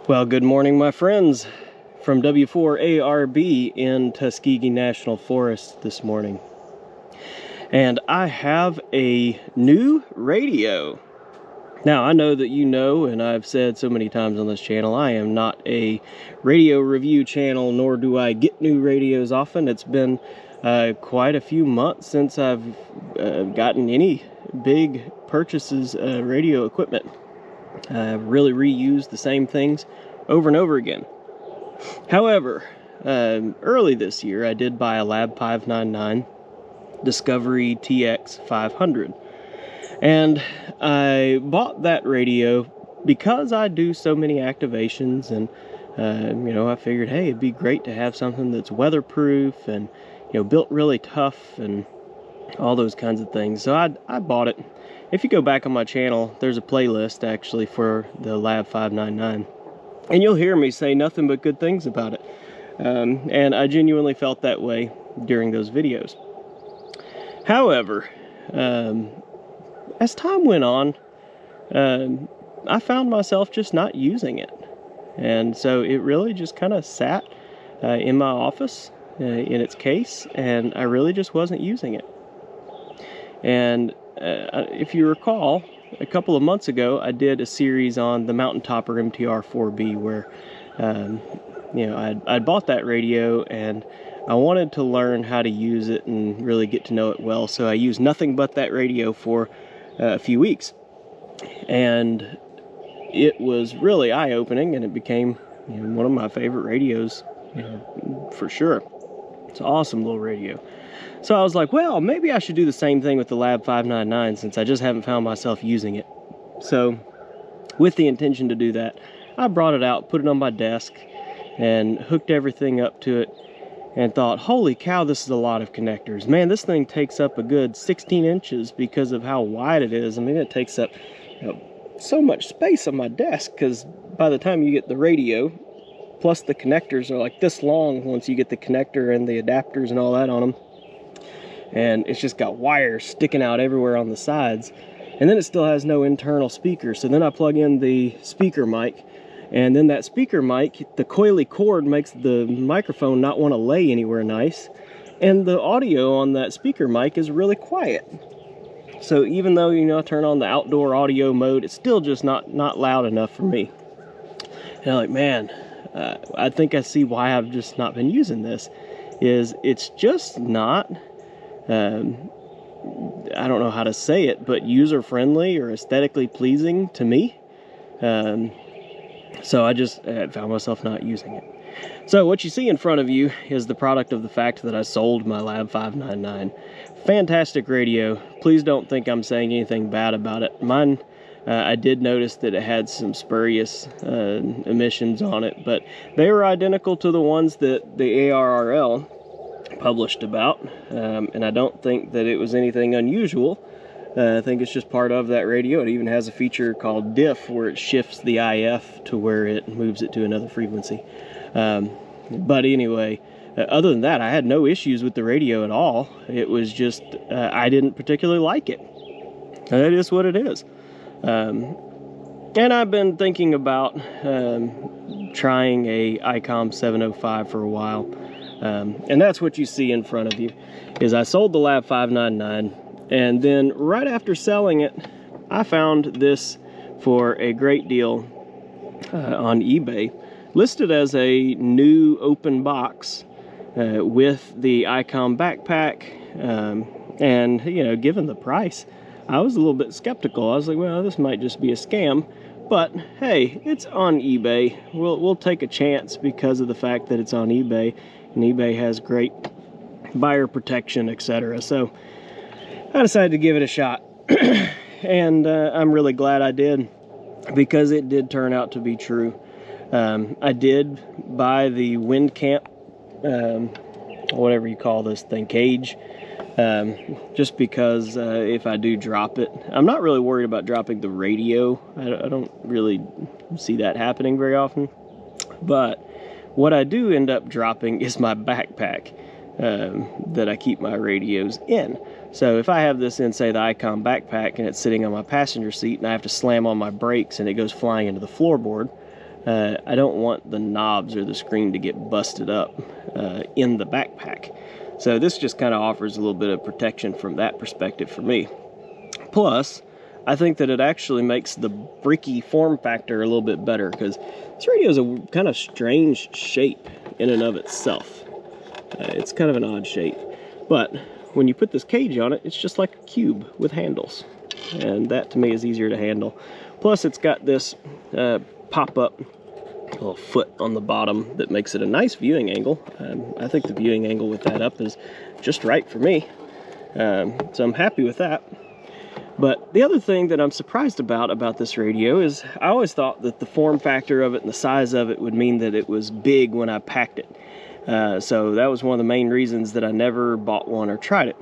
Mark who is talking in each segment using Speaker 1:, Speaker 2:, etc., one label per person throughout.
Speaker 1: Well, good morning, my friends, from W4ARB in Tuskegee National Forest this morning. And I have a new radio. Now, I know that you know, and I've said so many times on this channel, I am not a radio review channel, nor do I get new radios often. It's been quite a few months since I've gotten any big purchases of radio equipment. I've really reused the same things over and over again. However, early this year I did buy a Lab 599 Discovery TX 500, and I bought that radio because I do so many activations, and I figured, hey, it'd be great to have something that's weatherproof and built really tough and all those kinds of things. So I bought it. If you go back on my channel, there's a playlist actually for the Lab 599, and you'll hear me say nothing but good things about it. And I genuinely felt that way during those videos. However, as time went on, I found myself just not using it. And so it really just kind of sat in my office in its case, and I really just wasn't using it. And if you recall, a couple of months ago, I did a series on the Mountain Topper MTR-4B where, I'd bought that radio and I wanted to learn how to use it and really get to know it well. So I used nothing but that radio for a few weeks. And it was really eye-opening, and it became one of my favorite radios, for sure. It's an awesome little radio. So I was like, well, maybe I should do the same thing with the Lab 599 since I just haven't found myself using it. So with the intention to do that, I brought it out, put it on my desk, and hooked everything up to it, and thought, holy cow, this is a lot of connectors. Man, this thing takes up a good 16 inches because of how wide it is. I mean, it takes up so much space on my desk, because by the time you get the radio, plus the connectors are like this long once you get the connector and the adapters and all that on them. And it's just got wires sticking out everywhere on the sides. And then it still has no internal speaker. So then I plug in the speaker mic, and then that speaker mic, the coily cord makes the microphone not want to lay anywhere nice. And the audio on that speaker mic is really quiet. So even though, I turn on the outdoor audio mode, it's still just not loud enough for me. And I'm like, man, I think I see why I've just not been using this. It's just not, I don't know how to say it, but user-friendly or aesthetically pleasing to me. So I just found myself not using it. So what you see in front of you is the product of the fact that I sold my Lab 599. Fantastic radio. Please don't think I'm saying anything bad about it. Mine, I did notice that it had some spurious emissions on it, but they were identical to the ones that the ARRL published about, and I don't think that it was anything unusual. I think it's just part of that radio. It even has a feature called diff where it shifts the IF to where it moves it to another frequency. But anyway, other than that, I had no issues with the radio at all. It was just I didn't particularly like it. That is what it is. And I've been thinking about trying a Icom 705 for a while. And that's what you see in front of you. Is I sold the Lab 599, and then right after selling it, I found this for a great deal on eBay, listed as a new open box with the Icom backpack. And given the price, I was a little bit skeptical. I was like, well, this might just be a scam. But hey, it's on eBay. We'll take a chance because of the fact that it's on eBay, and eBay has great buyer protection, etc. So I decided to give it a shot. And I'm really glad I did, because it did turn out to be true. I did buy the Windcamp, whatever you call this thing, cage, just because if I do drop it, I'm not really worried about dropping the radio. I don't really see that happening very often. But what I do end up dropping is my backpack that I keep my radios in. So if I have this in, say, the Icom backpack, and it's sitting on my passenger seat, and I have to slam on my brakes and it goes flying into the floorboard, I don't want the knobs or the screen to get busted up in the backpack. So this just kind of offers a little bit of protection from that perspective for me. Plus, I think that it actually makes the bricky form factor a little bit better, because this radio is a kind of strange shape in and of itself. It's kind of an odd shape, but when you put this cage on it, it's just like a cube with handles, and that to me is easier to handle. Plus, it's got this pop-up little foot on the bottom that makes it a nice viewing angle. I think the viewing angle with that up is just right for me, so I'm happy with that. But the other thing that I'm surprised about this radio is I always thought that the form factor of it and the size of it would mean that it was big when I packed it. So that was one of the main reasons that I never bought one or tried it.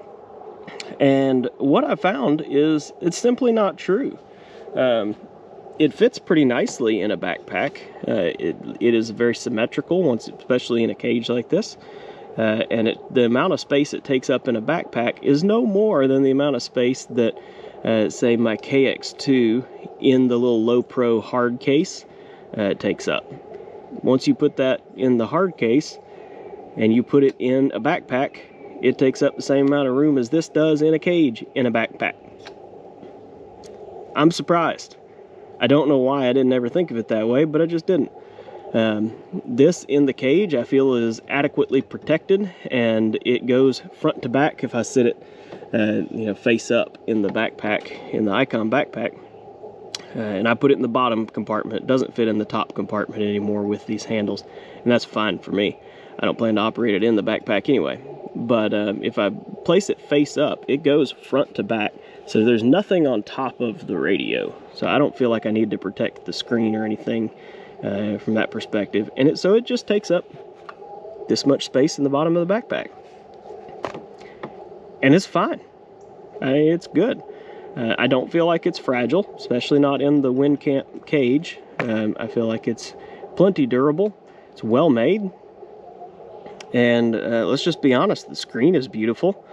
Speaker 1: And what I found is it's simply not true. It fits pretty nicely in a backpack. It is very symmetrical, especially in a cage like this. And the amount of space it takes up in a backpack is no more than the amount of space that say my KX2 in the little low pro hard case takes up. Once you put that in the hard case and you put it in a backpack, it takes up the same amount of room as this does in a cage in a backpack. I'm surprised. I don't know why I didn't ever think of it that way, but I just didn't. This in the cage I feel is adequately protected, and it goes front to back if I sit it face up in the backpack, in the Icom backpack. And I put it in the bottom compartment. It doesn't fit in the top compartment anymore with these handles, and that's fine for me. I don't plan to operate it in the backpack anyway. But if I place it face up, it goes front to back, so there's nothing on top of the radio. So I don't feel like I need to protect the screen or anything from that perspective. And so it just takes up this much space in the bottom of the backpack. And it's fine. It's good. I don't feel like it's fragile, especially not in the Windcamp cage. I feel like it's plenty durable. It's well made. And let's just be honest, the screen is beautiful.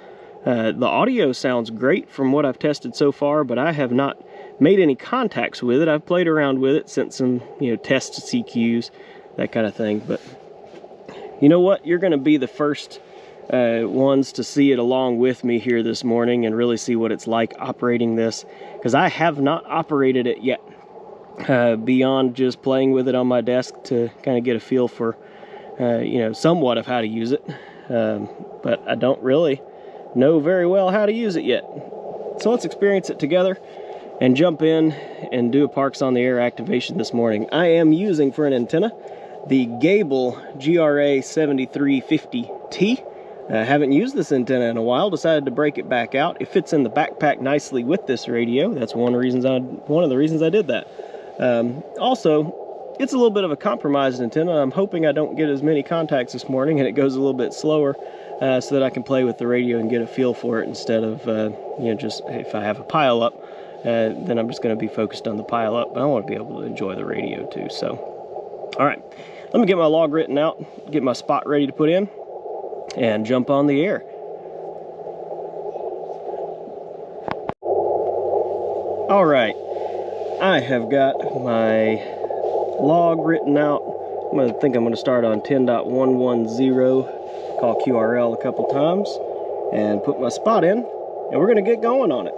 Speaker 1: The audio sounds great from what I've tested so far, but I have not made any contacts with it. I've played around with it, sent some test CQs, that kind of thing. But you know what? You're going to be the first ones to see it along with me here this morning and really see what it's like operating this, because I have not operated it yet, beyond just playing with it on my desk to kind of get a feel for somewhat of how to use it, but I don't really know very well how to use it yet. So let's experience it together and jump in and do a Parks on the Air activation this morning. I am using for an antenna the Gabil GRA 7350T. I haven't used this antenna in a while, decided to break it back out. It fits in the backpack nicely with this radio. That's one of the reasons I did that. Also, it's a little bit of a compromised antenna. I'm hoping I don't get as many contacts this morning and it goes a little bit slower, so that I can play with the radio and get a feel for it instead of, just if I have a pile up, then I'm just going to be focused on the pile up. But I want to be able to enjoy the radio too. So, all right, let me get my log written out, get my spot ready to put in, and jump on the air. All right, I have got my log written out. I'm going to start on 10.110, call QRL a couple times, and put my spot in, and we're going to get going on it.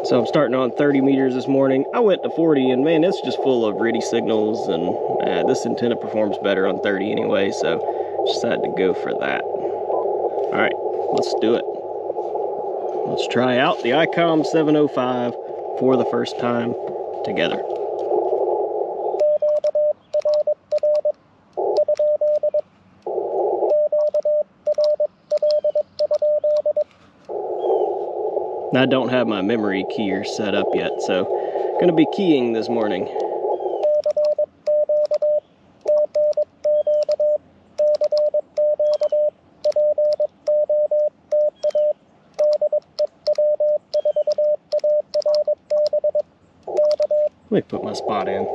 Speaker 1: So I'm starting on 30 meters this morning. I went to 40, and man, it's just full of RIDI signals, and this antenna performs better on 30 anyway, so decided to go for that. All right, let's do it. Let's try out the Icom 705 for the first time together. I don't have my memory keyer set up yet, so I'm going to be keying this morning. Let me put my spot in.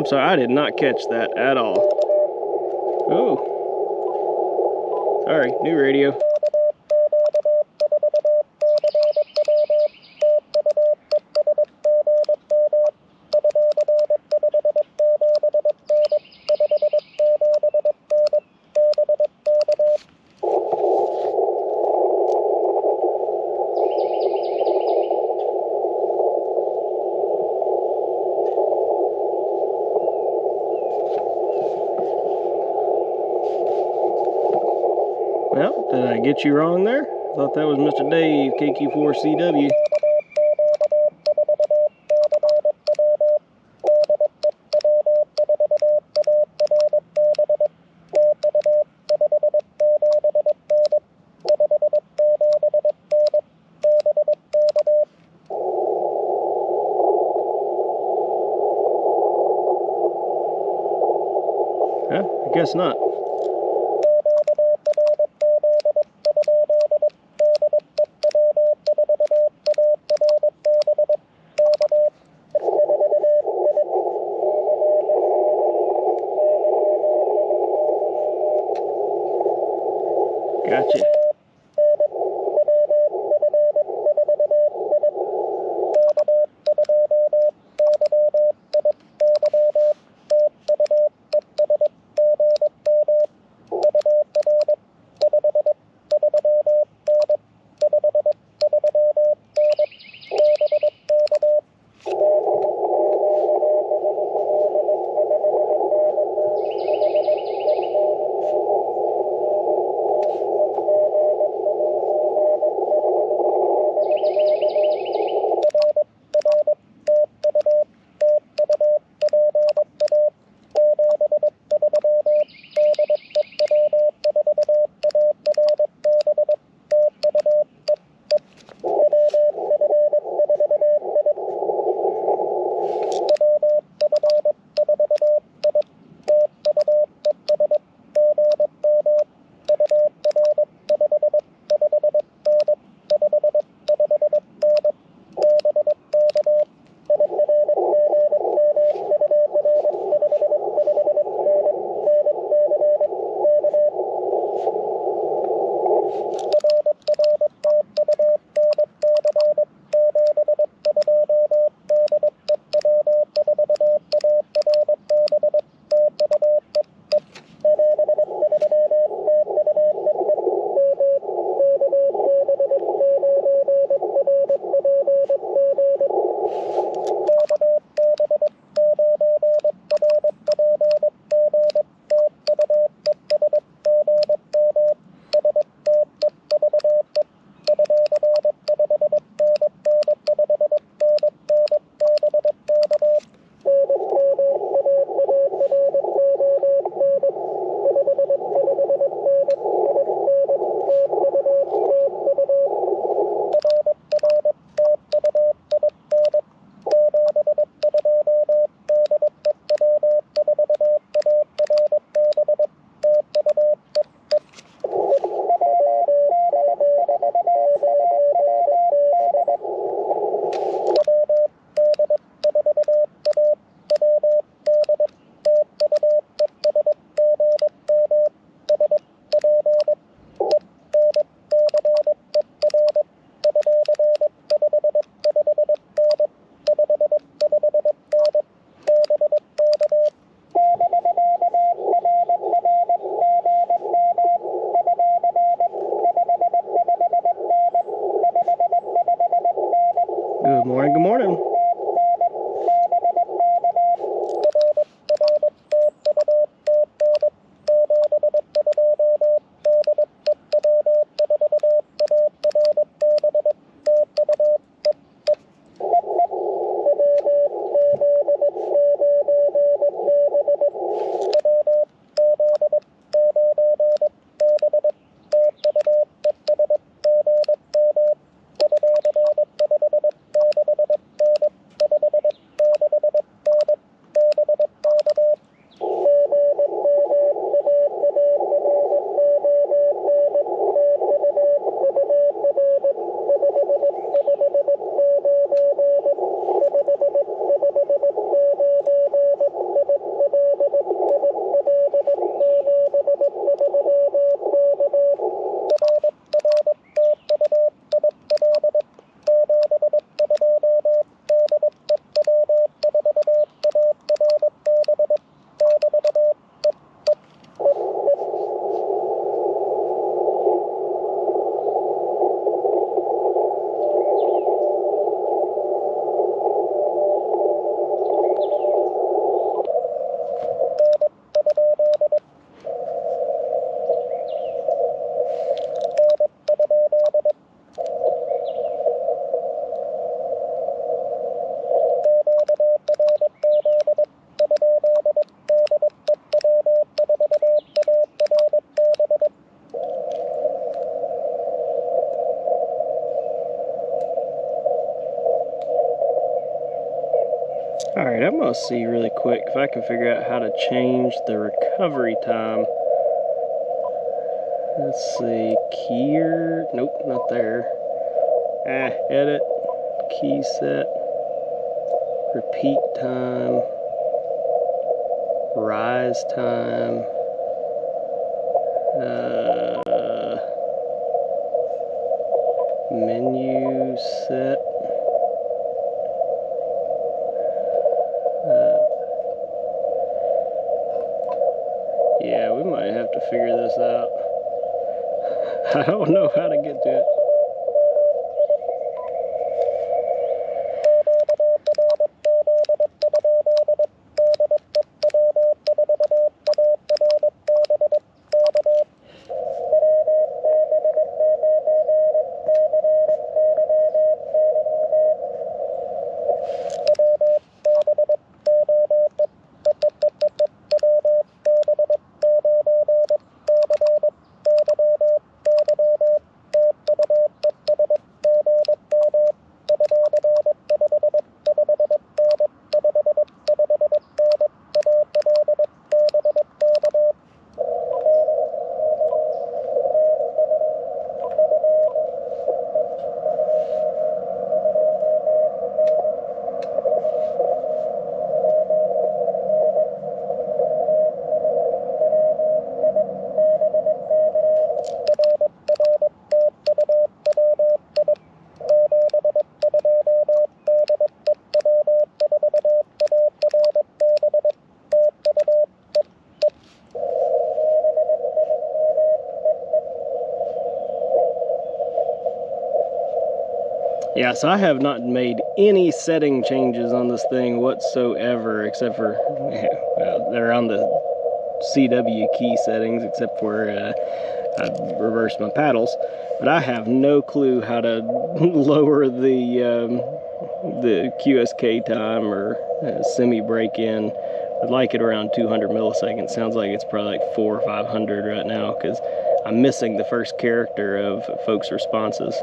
Speaker 1: I'm sorry, I did not catch that at all. Oh. Sorry, new radio. Well, did I get you wrong there? Thought that was Mr. Dave, KQ4CW. Huh? I guess not. Gotcha. Good morning, good morning. Alright, I'm going to see really quick if I can figure out how to change the recovery time. Let's see, keyer, nope, not there. Edit, key set, repeat time, rise time, menu set. Yeah, we might have to figure this out. I don't know how to get to it. Yeah, so I have not made any setting changes on this thing whatsoever, except for, they're on the CW key settings, except for I reversed my paddles. But I have no clue how to lower the QSK time or semi break-in. I'd like it around 200 milliseconds. Sounds like it's probably like 400 or 500 right now, because I'm missing the first character of folks' responses.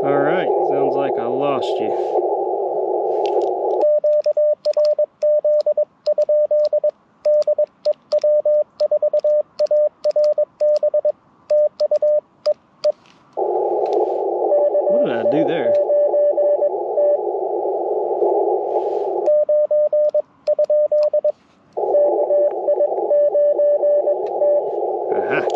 Speaker 1: Alright, sounds like I lost you. What did I do there? Aha.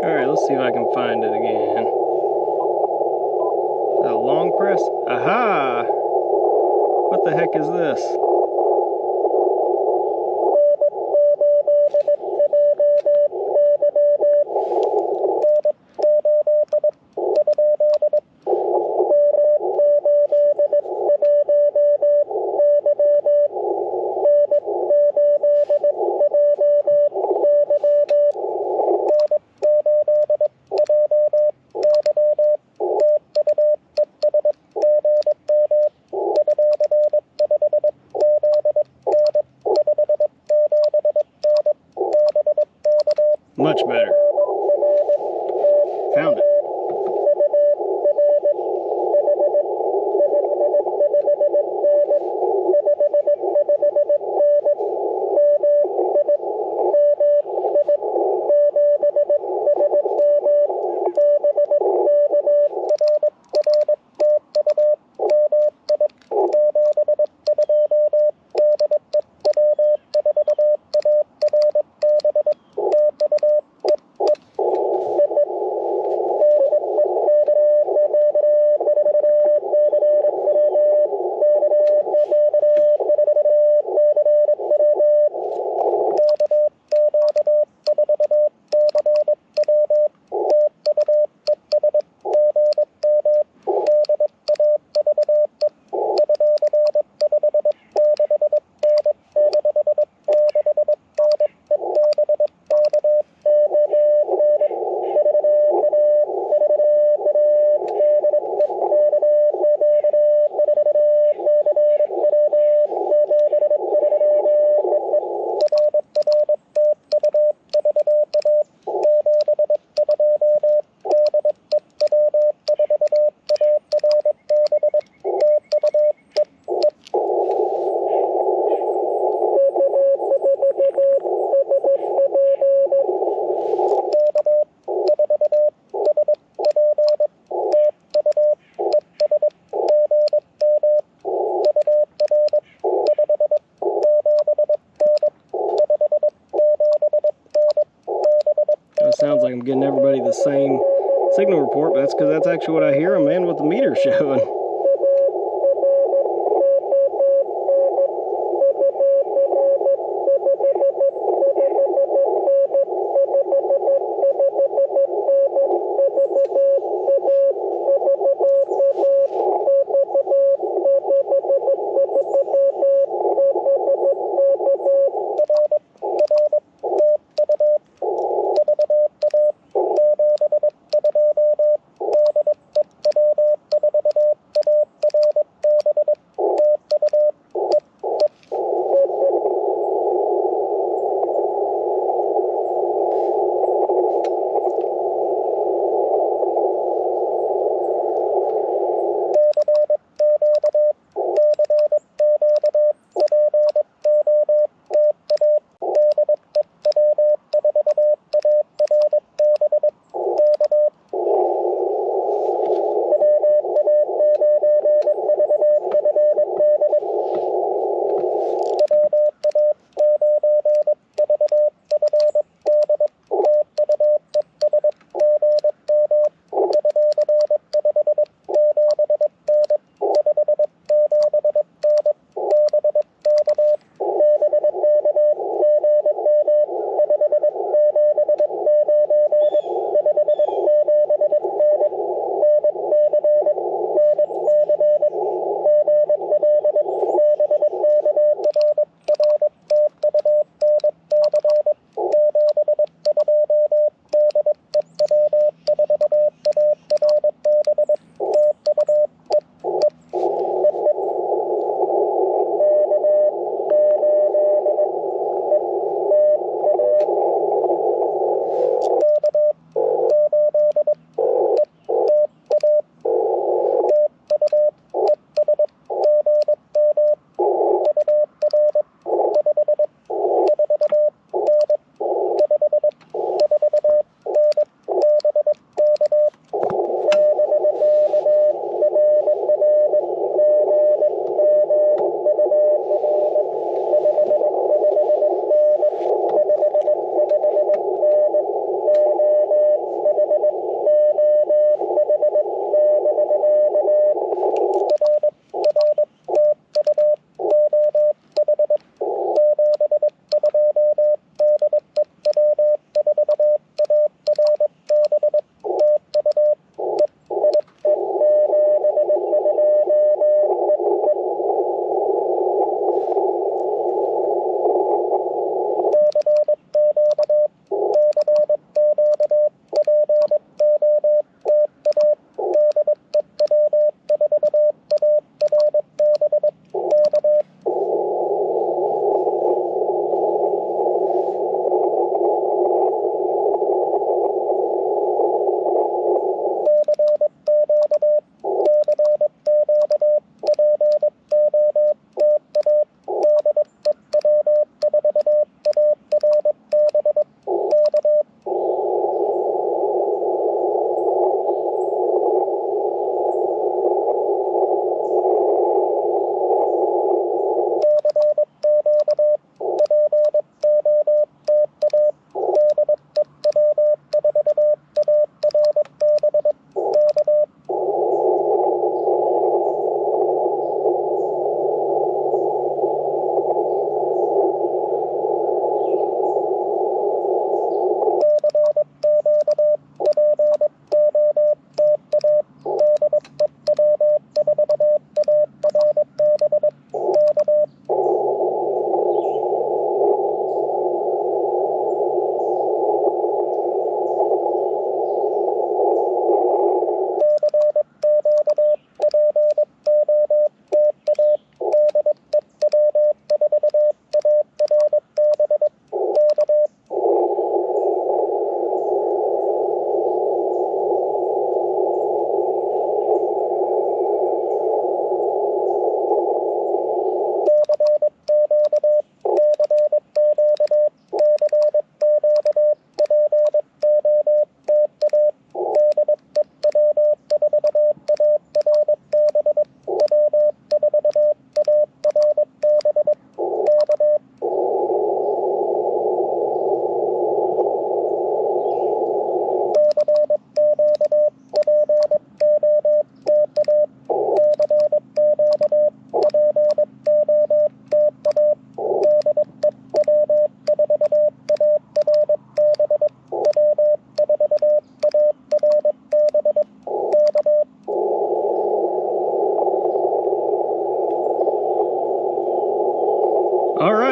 Speaker 1: Alright, let's see if I can find it again. Is that a long press? Aha! What the heck is this? Much better. Found it. sending everybody the same signal report, but that's because that's actually what I hear them, man, with the meter showing.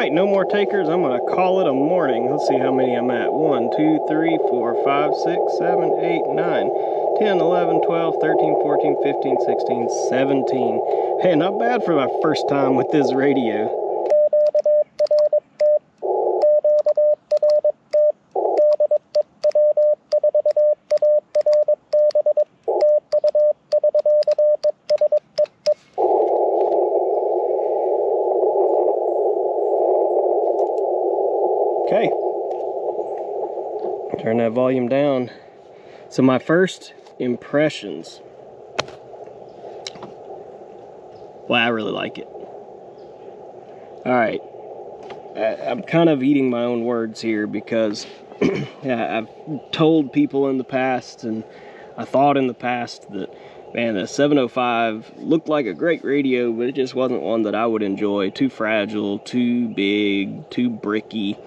Speaker 1: right, no more takers. I'm gonna call it a morning. Let's see how many I'm at. 1, 2, 3, 4, 5, 6, 7, 8, 9, 10, 11, 12, 13, 14, 15, 16, 17. Hey, not bad for my first time with this radio. Okay, turn that volume down. So my first impressions. Well, I really like it. All right, I'm kind of eating my own words here because yeah, I've told people in the past, and I thought in the past that, man, the 705 looked like a great radio, but it just wasn't one that I would enjoy. Too fragile, too big, too bricky.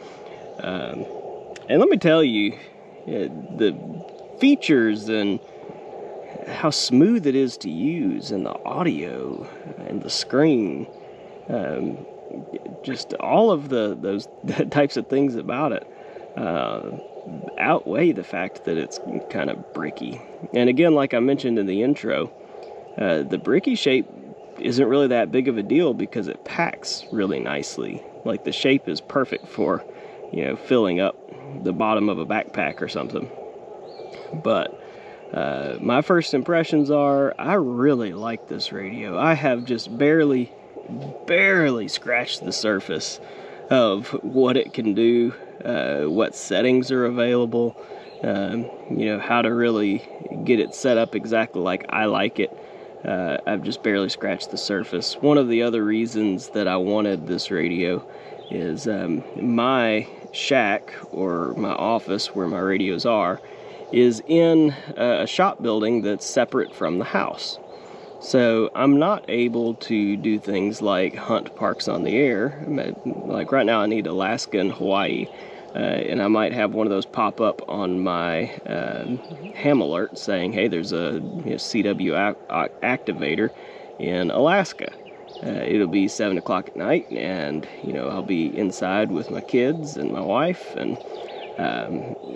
Speaker 1: And let me tell you, the features and how smooth it is to use, and the audio and the screen, just all of those types of things about it outweigh the fact that it's kind of bricky. And again, like I mentioned in the intro, the bricky shape isn't really that big of a deal because it packs really nicely. Like, the shape is perfect for, you know, filling up the bottom of a backpack or something. But my first impressions are, I really like this radio. I have just barely scratched the surface of what it can do, what settings are available, you know, how to really get it set up exactly like I like it. I've just barely scratched the surface. One of the other reasons that I wanted this radio is my shack, or my office where my radios are, is in a shop building that's separate from the house. So I'm not able to do things like hunt parks on the air. Like right now I need Alaska and Hawaii, and I might have one of those pop up on my ham alert saying, hey, there's a CW activator in Alaska. It'll be 7 o'clock at night, and I'll be inside with my kids and my wife, and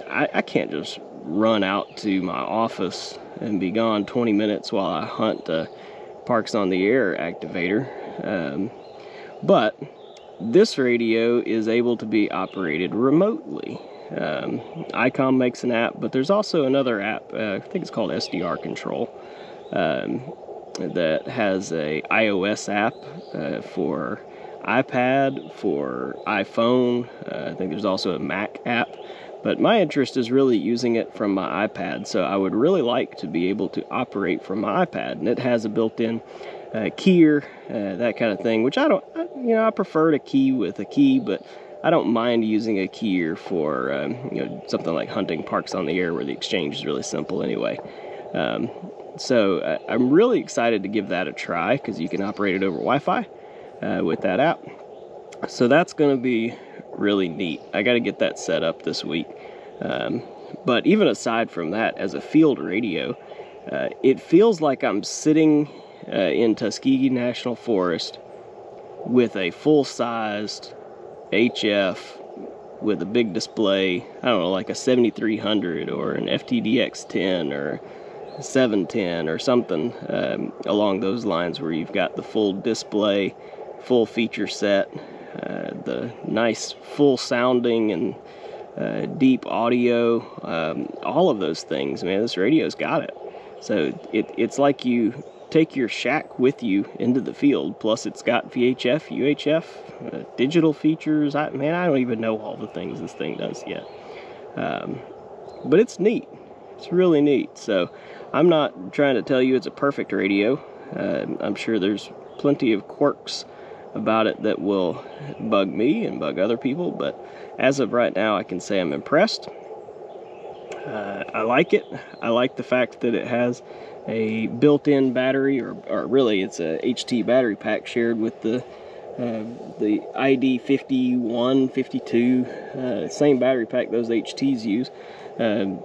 Speaker 1: I can't just run out to my office and be gone 20 minutes while I hunt Parks on the Air activator. But this radio is able to be operated remotely. Icom makes an app, but there's also another app, I think it's called SDR Control, that has a iOS app for iPad, for iPhone. I think there's also a Mac app, but my interest is really using it from my iPad, so I would really like to be able to operate from my iPad. And it has a built-in keyer, that kind of thing, which I prefer to key with a key, but I don't mind using a keyer for something like hunting Parks on the Air, where the exchange is really simple anyway. So I'm really excited to give that a try, because you can operate it over Wi-Fi with that app. So that's going to be really neat. I got to get that set up this week. But even aside from that, as a field radio, it feels like I'm sitting in Tuskegee National Forest with a full-sized HF with a big display. I don't know, like a 7300 or an FTDX10 or 710 or something along those lines, where you've got the full display, full feature set, the nice full sounding and deep audio, all of those things. Man, this radio's got it. So it's like you take your shack with you into the field, plus it's got VHF, UHF, digital features. I don't even know all the things this thing does yet. But it's neat. It's really neat. So I'm not trying to tell you it's a perfect radio. I'm sure there's plenty of quirks about it that will bug me and bug other people, but as of right now, I can say I'm impressed. I like it. I like the fact that it has a built-in battery, or really it's a HT battery pack shared with the ID 51, 52, same battery pack those HTs use,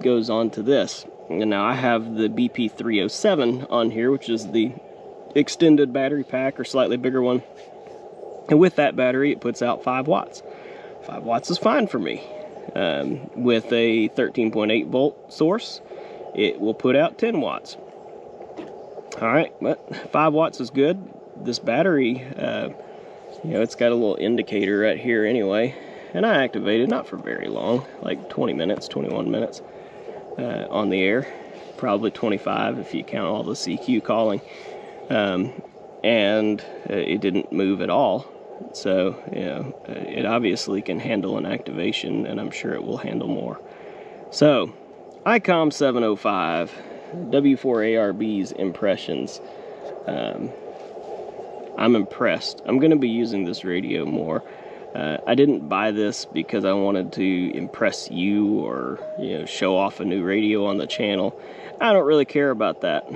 Speaker 1: goes on to this. And now I have the BP 307 on here, which is the extended battery pack, or slightly bigger one. And with that battery, it puts out 5 watts. 5 watts is fine for me. With a 13.8 volt source, it will put out 10 watts. All right, but 5 watts is good. This battery, you know, it's got a little indicator right here anyway, and I activated not for very long, like 20 minutes, 21 minutes on the air, probably 25 if you count all the CQ calling, and it didn't move at all. So, you know, it obviously can handle an activation, and I'm sure it will handle more. So, Icom 705, W4ARB's impressions. I'm impressed. I'm going to be using this radio more. I didn't buy this because I wanted to impress you or, you know, show off a new radio on the channel. I don't really care about that.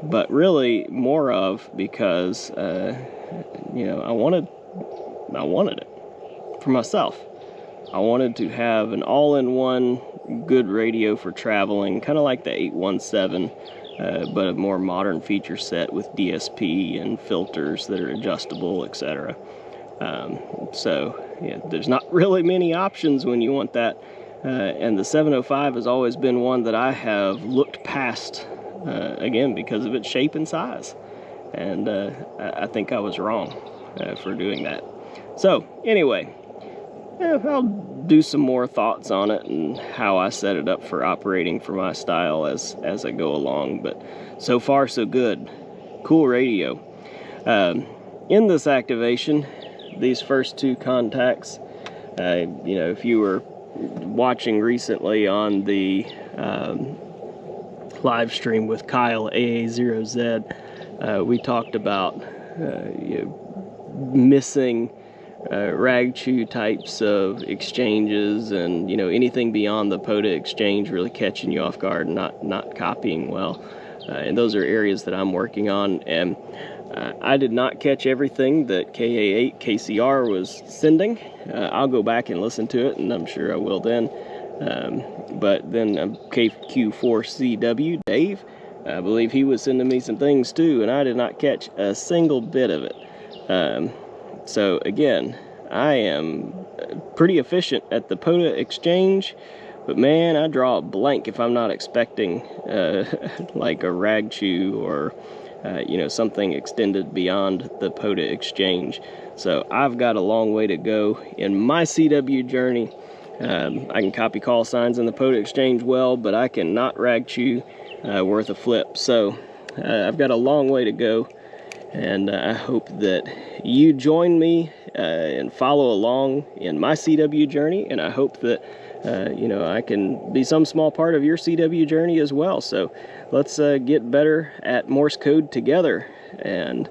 Speaker 1: But really more of because, you know, I wanted it for myself. I wanted to have an all-in-one good radio for traveling, kind of like the 817, but a more modern feature set with DSP and filters that are adjustable, etc. So, yeah, there's not really many options when you want that. And the 705 has always been one that I have looked past, again, because of its shape and size. And I think I was wrong for doing that. So, anyway, I'll do some more thoughts on it and how I set it up for operating for my style as I go along. But so far, so good. Cool radio. In this activation, these first 2 contacts, you know, if you were watching recently on the live stream with Kyle AA0Z, we talked about you know, missing rag chew types of exchanges, and you know, anything beyond the POTA exchange really catching you off guard and not copying well. And those are areas that I'm working on, and I did not catch everything that KA8 KCR was sending. I'll go back and listen to it, and I'm sure I will then. But then KQ4CW, Dave, I believe he was sending me some things too, and I did not catch a single bit of it. So again, I am pretty efficient at the POTA exchange, but man, I draw a blank if I'm not expecting like a rag chew or you know, something extended beyond the POTA exchange. So I've got a long way to go in my CW journey. I can copy call signs in the POTA exchange well, but I cannot rag chew worth a flip. So I've got a long way to go, and I hope that you join me and follow along in my CW journey, and I hope that you know, I can be some small part of your CW journey as well. So let's get better at Morse code together, and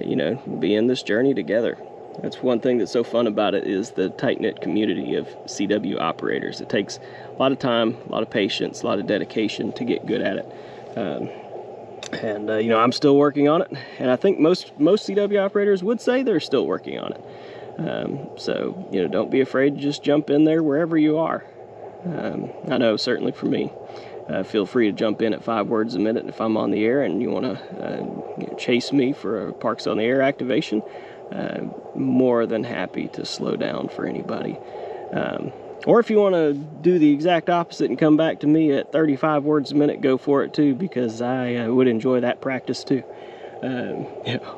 Speaker 1: you know, be in this journey together. That's one thing that's so fun about it, is the tight-knit community of CW operators. It takes a lot of time, a lot of patience, a lot of dedication to get good at it. And you know, I'm still working on it, and I think most CW operators would say they're still working on it. So, you know, don't be afraid to just jump in there wherever you are. I know, certainly for me, feel free to jump in at 5 words a minute if I'm on the air and you want to you know, chase me for a Parks on the Air activation. More than happy to slow down for anybody. Or if you want to do the exact opposite and come back to me at 35 words a minute, go for it too, because I would enjoy that practice too.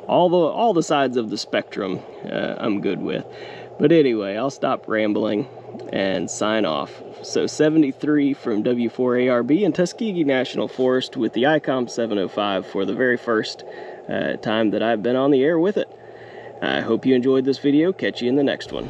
Speaker 1: All the sides of the spectrum I'm good with. But anyway, I'll stop rambling and sign off. So 73 from W4ARB in Tuskegee National Forest with the Icom 705 for the very first time that I've been on the air with it. I hope you enjoyed this video. Catch you in the next one.